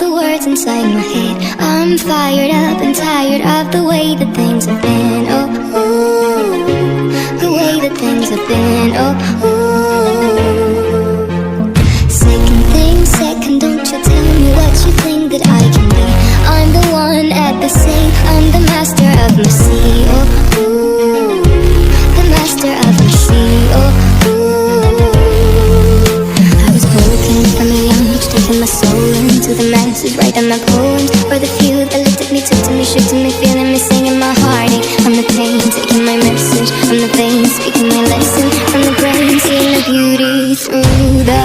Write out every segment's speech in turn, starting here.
the words inside my head. I'm fired up and tired of the way that things have been. Oh, ooh, the way that things have been. Oh, ooh. Second thing, second, don't you tell me what you think that I can be. I'm the one at the sea, I'm the master of my sea. Oh, ooh, the master of my sea. Oh, ooh. I was broken from a young age, taking my soul into the masses, writing my poems for the few that looked at me, took to me, shook to me, feeling me, singing my heartache. From the pain, taking my message from the veins, speaking my lesson from the brain, seeing the beauty through the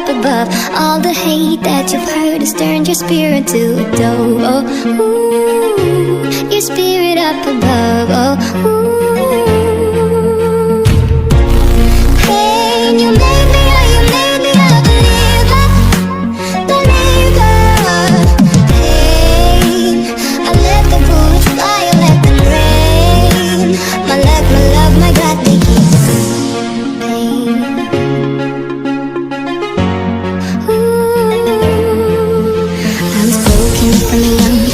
above. All the hate that you've heard has turned your spirit to a dove. Oh, ooh, your spirit up above. Oh, ooh. Pain, you made me, oh, you made me a believer, believer. Pain, I let the bullets fly, I let them rain. My luck, my love, my God, they keep pain.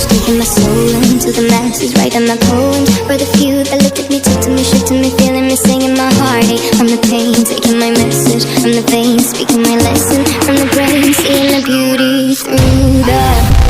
Taking my soul into the masses, writing my poems for the few that looked at me, took to me, shook to me, feeling me, singing my heartache. From the pain, taking my message from the veins, speaking my lesson from the brain, seeing the beauty through the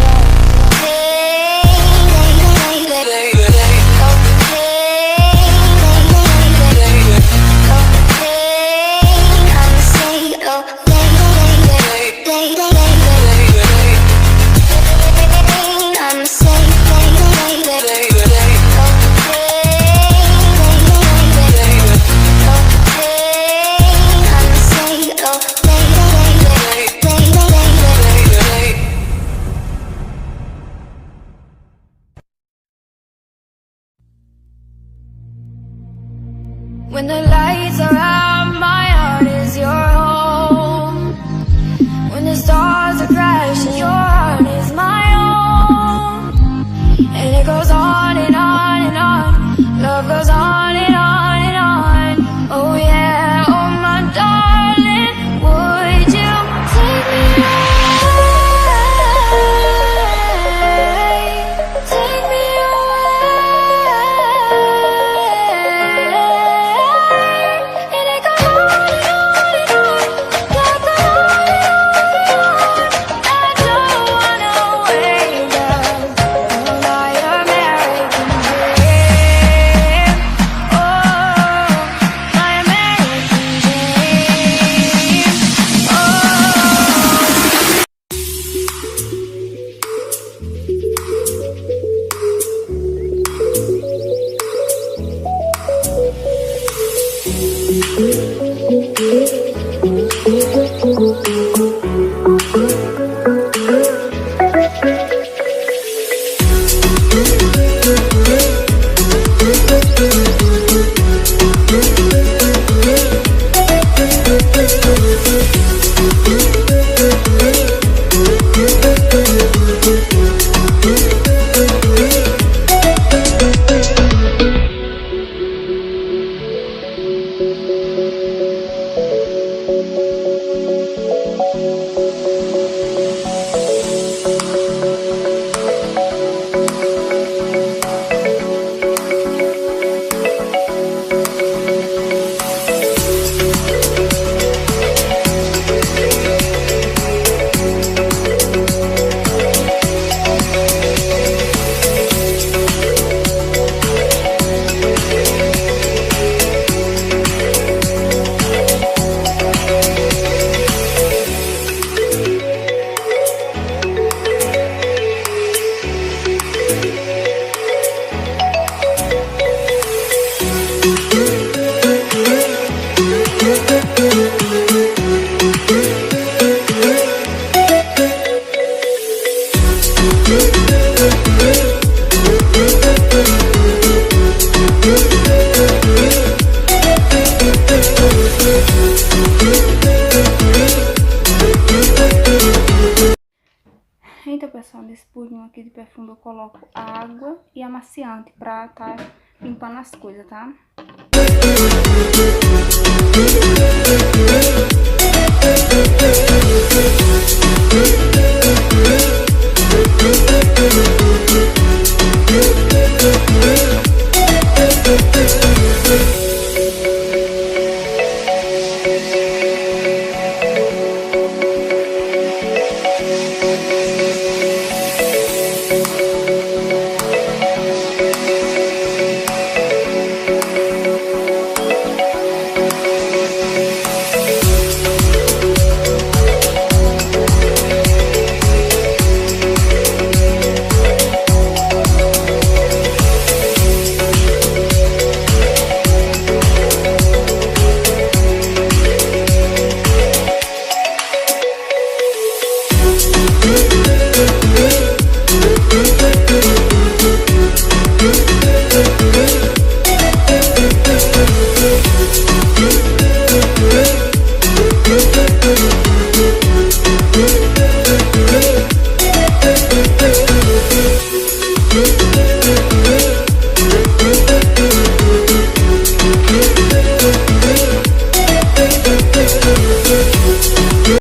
Então, pessoal, nesse bolinho aqui de perfume eu coloco água e amaciante pra tá limpando as coisas, tá?